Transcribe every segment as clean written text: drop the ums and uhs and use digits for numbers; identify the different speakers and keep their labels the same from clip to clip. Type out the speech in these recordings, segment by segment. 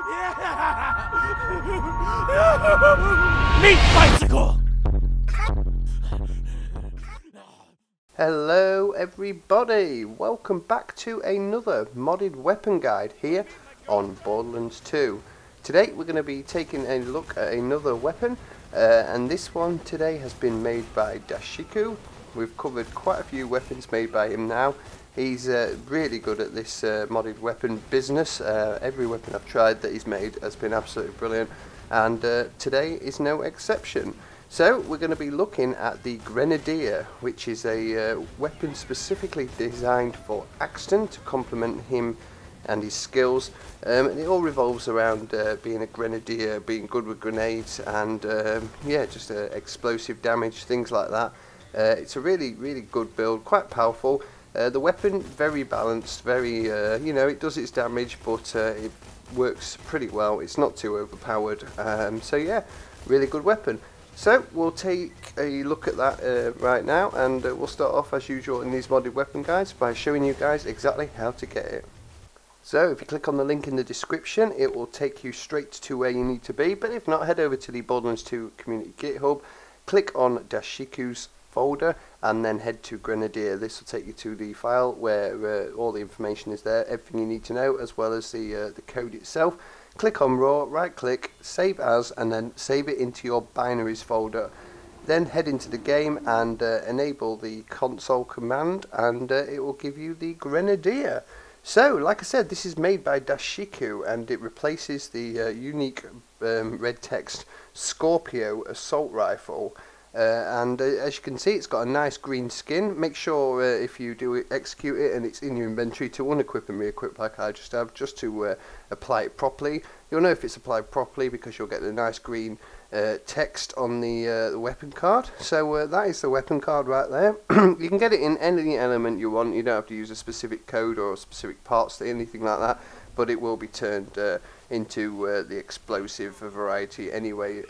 Speaker 1: Meat bicycle!
Speaker 2: Hello everybody, welcome back to another modded weapon guide here on Borderlands 2. Today we're going to be taking a look at another weapon, and this one today has been made by Dashiku. We've covered quite a few weapons made by him now. He's really good at this modded weapon business. Every weapon I've tried that he's made has been absolutely brilliant, and today is no exception. So we're going to be looking at the Grenadier, which is a weapon specifically designed for Axton to complement him and his skills. And it all revolves around being a Grenadier, being good with grenades, and yeah, just explosive damage, things like that. It's a really good build, quite powerful. The weapon very balanced, very you know, it does its damage, but it works pretty well. It's not too overpowered. So yeah, really good weapon. So we'll take a look at that right now, and we'll start off as usual in these modded weapon guides by showing you guys exactly how to get it. So if you click on the link in the description, it will take you straight to where you need to be, but if not, head over to the Borderlands 2 community GitHub, click on Dashiku's folder, and then head to Grenadier. This will take you to the file where all the information is there, everything you need to know, as well as the code itself. Click on raw, right click, save as, and then save it into your binaries folder. Then head into the game and enable the console command, and it will give you the Grenadier. So, like I said, this is made by Dashiku, and it replaces the unique red text Scorpio assault rifle. And as you can see, it's got a nice green skin. Make sure if you do execute it and it's in your inventory to unequip and re-equip like I just have, just to apply it properly. You'll know if it's applied properly because you'll get the nice green text on the weapon card. So that is the weapon card right there. You can get it in any element you want. You don't have to use a specific code or specific parts to anything like that, but it will be turned into the explosive variety anyway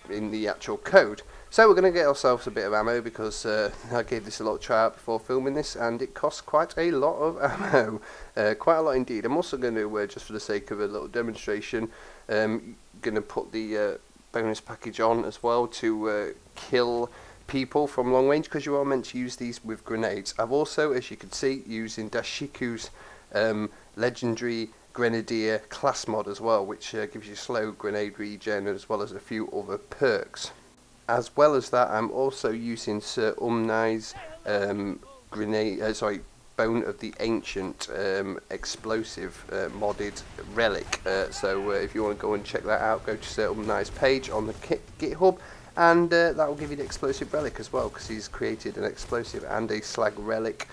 Speaker 2: in the actual code. So we're going to get ourselves a bit of ammo because I gave this a lot of try out before filming this, and it costs quite a lot of ammo, quite a lot indeed. I'm also going to, just for the sake of a little demonstration, going to put the bonus package on as well to kill people from long range, because you are meant to use these with grenades. I've also, as you can see, using Dashiku's legendary Grenadier class mod as well, which gives you slow grenade regen as well as a few other perks. As well as that, I'm also using Sir Umnai's Bone of the Ancient explosive modded relic. So if you want to go and check that out, go to Sir Umnai's page on the GitHub, and that will give you the explosive relic as well, because he's created an explosive and a slag relic,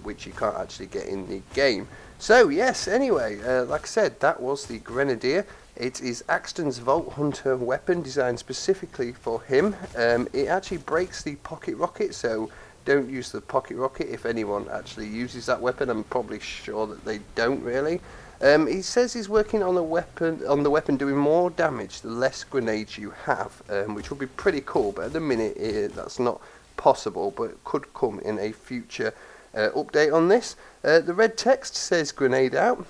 Speaker 2: which you can't actually get in the game. So yes, anyway, like I said, that was the Grenadier. It is Axton's Vault Hunter weapon, designed specifically for him. It actually breaks the pocket rocket, so don't use the pocket rocket if anyone actually uses that weapon. I'm probably sure that they don't really. He says he's working on the weapon doing more damage the less grenades you have, which would be pretty cool, but at the minute that's not possible, but it could come in a future update on this. The red text says grenade out.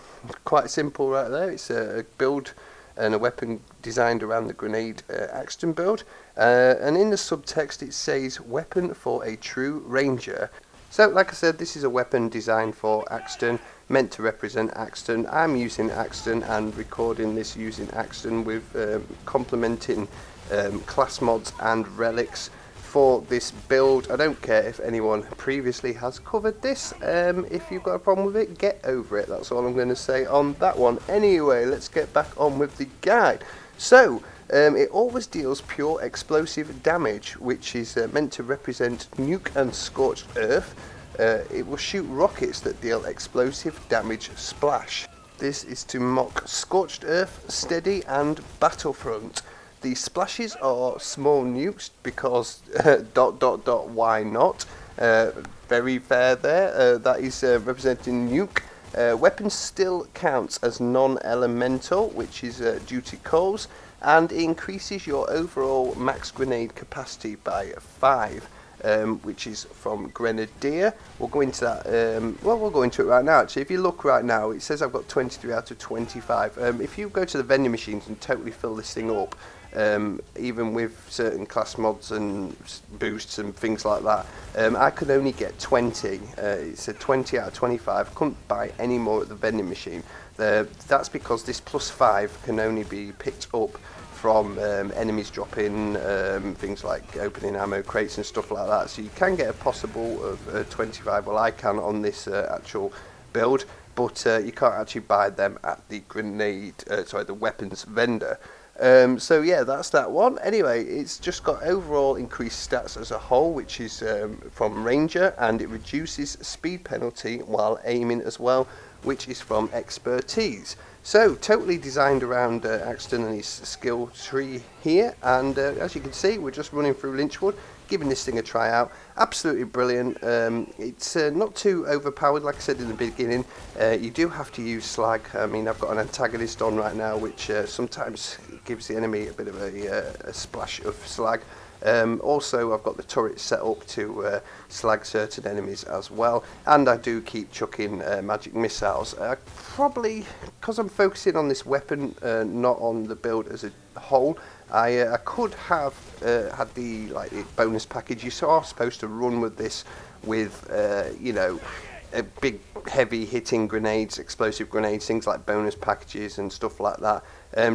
Speaker 2: Quite simple right there. It's a build and a weapon designed around the grenade Axton build, and in the subtext it says weapon for a true ranger. So like I said, this is a weapon designed for Axton, meant to represent Axton. I'm using Axton and recording this using Axton with complementing class mods and relics for this build. I don't care if anyone previously has covered this. If you've got a problem with it, get over it. That's all I'm going to say on that one. Anyway, let's get back on with the guide. So it always deals pure explosive damage, which is meant to represent nuke and scorched earth. It will shoot rockets that deal explosive damage splash. This is to mock scorched earth, steady, and battlefront. The splashes are small nukes because why not? Very fair there. That is representing nuke. Weapon still counts as non-elemental, which is due to coals, and it increases your overall max grenade capacity by 5. which is from Grenadier. We'll go into that, well, we'll go into it right now actually. If you look right now, it says I've got 23 out of 25. If you go to the vending machines and totally fill this thing up, even with certain class mods and boosts and things like that, I could only get 20. It said 20 out of 25. I couldn't buy any more at the vending machine. That's because this +5 can only be picked up from enemies dropping, things like opening ammo crates and stuff like that. So you can get a possible of 25. Well, I can on this actual build, but you can't actually buy them at the the weapons vendor. So yeah, that's that one. Anyway, it's just got overall increased stats as a whole, which is from Ranger, and it reduces speed penalty while aiming as well, which is from Expertise. So totally designed around Axton and his skill tree here, and as you can see, we're just running through Lynchwood, giving this thing a try out. Absolutely brilliant. It's not too overpowered, like I said in the beginning. You do have to use slag. I mean, I've got an antagonist on right now, which sometimes gives the enemy a bit of a splash of slag. Also, I've got the turret set up to slag certain enemies as well, and I do keep chucking magic missiles. Probably because I'm focusing on this weapon, not on the build as a whole. I could have had the bonus package. You are supposed to run with this with you know, a big heavy hitting grenades, explosive grenades, things like bonus packages and stuff like that,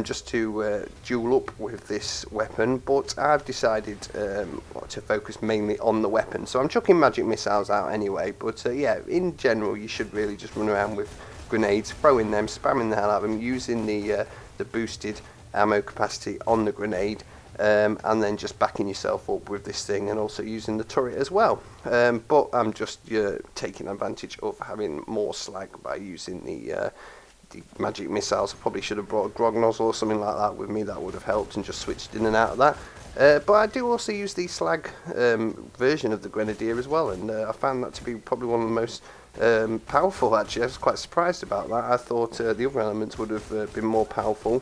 Speaker 2: just to duel up with this weapon. But I've decided to focus mainly on the weapon, so I'm chucking magic missiles out anyway. But yeah, in general, you should really just run around with grenades, throwing them, spamming the hell out of them, using the boosted ammo capacity on the grenade, and then just backing yourself up with this thing, and also using the turret as well. But I'm just taking advantage of having more slag by using the magic missiles. I probably should have brought a grog nozzle or something like that with me. That would have helped, and just switched in and out of that. But I do also use the slag version of the Grenadier as well, and I found that to be probably one of the most powerful. Actually, I was quite surprised about that. I thought the other elements would have been more powerful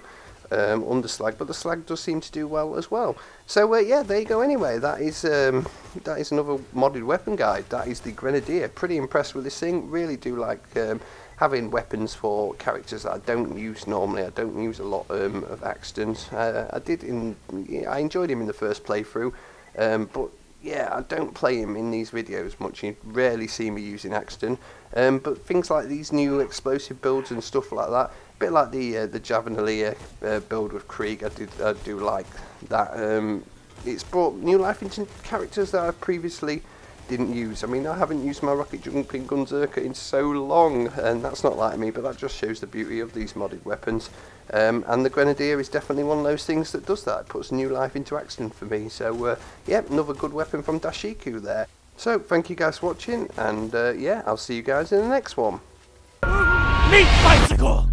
Speaker 2: under slag, but the slag does seem to do well as well. So yeah, there you go. Anyway, that is another modded weapon guide. That is the Grenadier. Pretty impressed with this thing. Really do like having weapons for characters that I don't use normally. I don't use a lot of Axtons. I enjoyed him in the first playthrough, but yeah, I don't play him in these videos much. You rarely see me using Axton. But things like these new explosive builds and stuff like that, a bit like the Javanalier build with Krieg, I do like that. It's brought new life into characters that I previously didn't use. I mean, I haven't used my rocket jumping Berserker in so long, and that's not like me, but that just shows the beauty of these modded weapons. And the Grenadier is definitely one of those things that does that. It puts new life into Axton for me. So yeah, another good weapon from Dashiku there. So thank you guys for watching, and yeah, I'll see you guys in the next one.
Speaker 1: Meat bicycle!